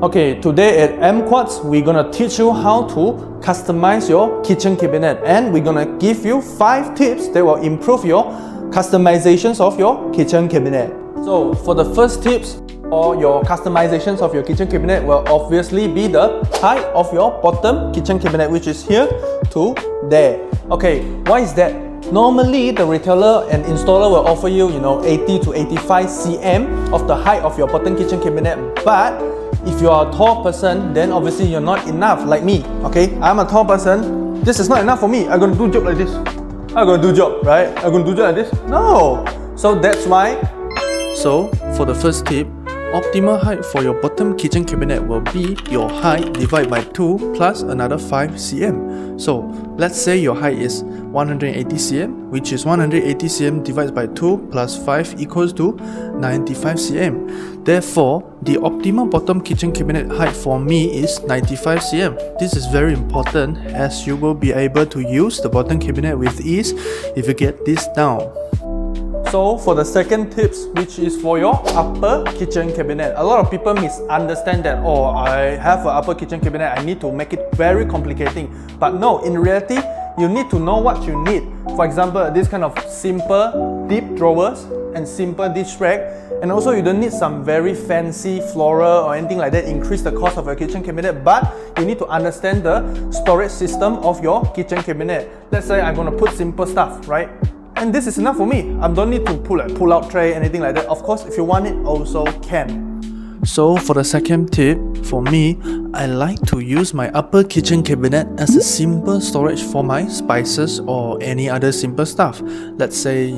Okay, today at AmpQuartz, we're gonna teach you how to customize your kitchen cabinet, and we're gonna give you 5 tips that will improve your customizations of your kitchen cabinet. So for the first tips for your customizations of your kitchen cabinet will obviously be the height of your bottom kitchen cabinet, which is here to there. Okay, why is that? Normally, the retailer and installer will offer you, 80 to 85 cm of the height of your bottom kitchen cabinet. But if you are a tall person, then obviously you're not enough, like me. Okay, I'm a tall person. This is not enough for me. I'm gonna do job like this. I'm gonna do job, right? I'm gonna do job like this. No. So that's why. So for the first tip, optimal height for your bottom kitchen cabinet will be your height divided by 2 plus another 5 cm. So let's say your height is 180 cm, which is 180 cm divided by 2 plus 5 equals to 95 cm. Therefore, the optimal bottom kitchen cabinet height for me is 95 cm. This is very important as you will be able to use the bottom cabinet with ease if you get this down. So for the second tips, which is for your upper kitchen cabinet, a lot of people misunderstand that, oh, I have an upper kitchen cabinet, I need to make it very complicating. But no, in reality, you need to know what you need. For example, this kind of simple deep drawers and simple dish rack, and also you don't need some very fancy floral or anything like that, increase the cost of your kitchen cabinet, but you need to understand the storage system of your kitchen cabinet. Let's say I'm going to put simple stuff, right? And this is enough for me. I don't need to pull out tray, anything like that. Of course, if you want it, also can. So for the second tip, for me, I like to use my upper kitchen cabinet as a simple storage for my spices or any other simple stuff. Let's say,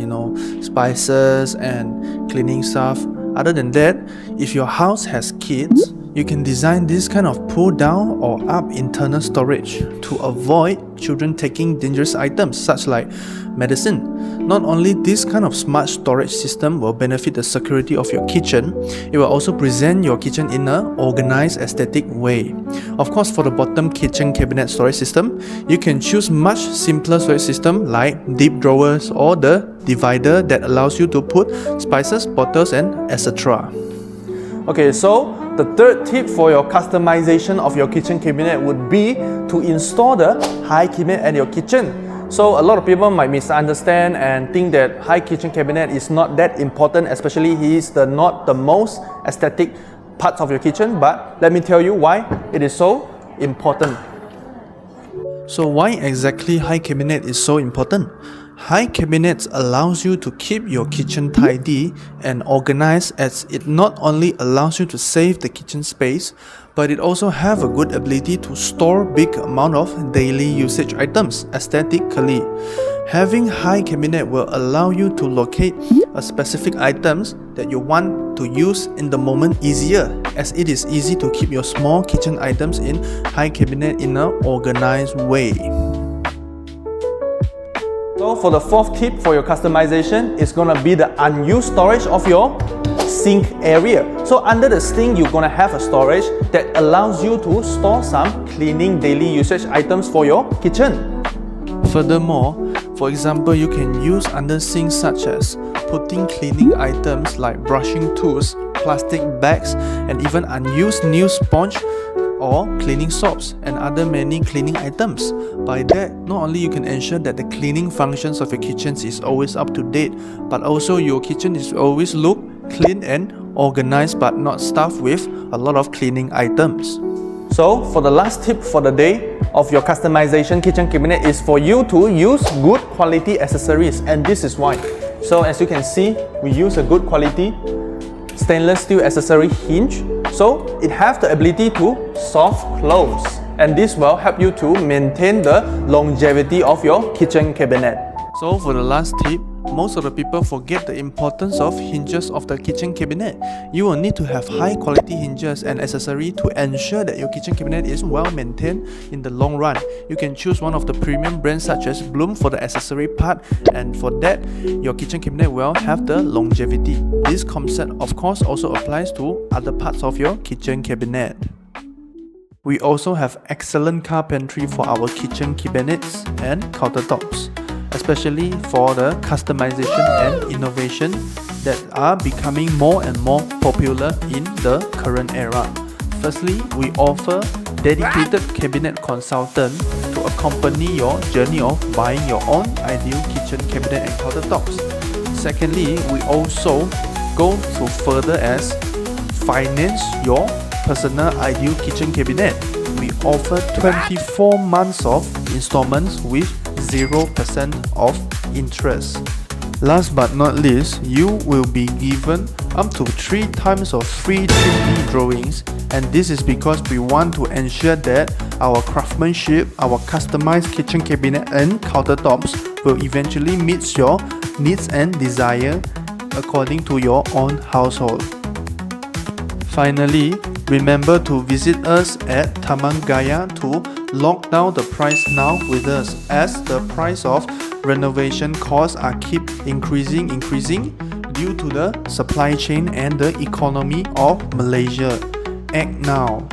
spices and cleaning stuff. Other than that, if your house has kids, you can design this kind of pull down or up internal storage to avoid children taking dangerous items such like medicine. Not only this kind of smart storage system will benefit the security of your kitchen, it will also present your kitchen in an organized aesthetic way. Of course, for the bottom kitchen cabinet storage system, you can choose much simpler storage system like deep drawers or the divider that allows you to put spices, bottles and etc. Okay, so the third tip for your customization of your kitchen cabinet would be to install the high cabinet at your kitchen. So a lot of people might misunderstand and think that high kitchen cabinet is not that important, especially not the most aesthetic parts of your kitchen. But let me tell you why it is so important. So why exactly high cabinet is so important? High cabinets allows you to keep your kitchen tidy and organized, as it not only allows you to save the kitchen space, but it also have a good ability to store big amount of daily usage items aesthetically. Having high cabinet will allow you to locate a specific items that you want to use in the moment easier, as it is easy to keep your small kitchen items in high cabinet in an organized way. So for the fourth tip for your customization, it's gonna be the unused storage of your sink area. So under the sink, you're gonna have a storage that allows you to store some cleaning daily usage items for your kitchen. Furthermore, for example, you can use under sinks such as putting cleaning items like brushing tools, plastic bags, and even unused nail sponge or cleaning soaps and other many cleaning items. By that, not only you can ensure that the cleaning functions of your kitchen is always up to date, but also your kitchen is always look clean and organized, but not stuffed with a lot of cleaning items. So for the last tip for the day of your customization kitchen cabinet is for you to use good quality accessories, and this is why. So as you can see, we use a good quality stainless steel accessory hinge, so it has the ability to soft close, and this will help you to maintain the longevity of your kitchen cabinet. So for the last tip, most of the people forget the importance of hinges of the kitchen cabinet. You will need to have high quality hinges and accessory to ensure that your kitchen cabinet is well maintained in the long run. You can choose one of the premium brands such as Bloom for the accessory part, and for that, your kitchen cabinet will have the longevity. This concept of course also applies to other parts of your kitchen cabinet. We also have excellent carpentry for our kitchen cabinets and countertops, especially for the customization and innovation that are becoming more and more popular in the current era. Firstly, we offer dedicated cabinet consultant to accompany your journey of buying your own ideal kitchen cabinet and countertops. Secondly, we also go to further as finance your personal ideal kitchen cabinet. We offer 24 months of installments with 0% of interest. Last but not least, you will be given up to 3 times of free 3D drawings, and this is because we want to ensure that our craftsmanship, our customized kitchen cabinet and countertops will eventually meet your needs and desire according to your own household. Finally, remember to visit us at Taman Gaya to lock down the price now with us, as the price of renovation costs are keep increasing due to the supply chain and the economy of Malaysia. Act now.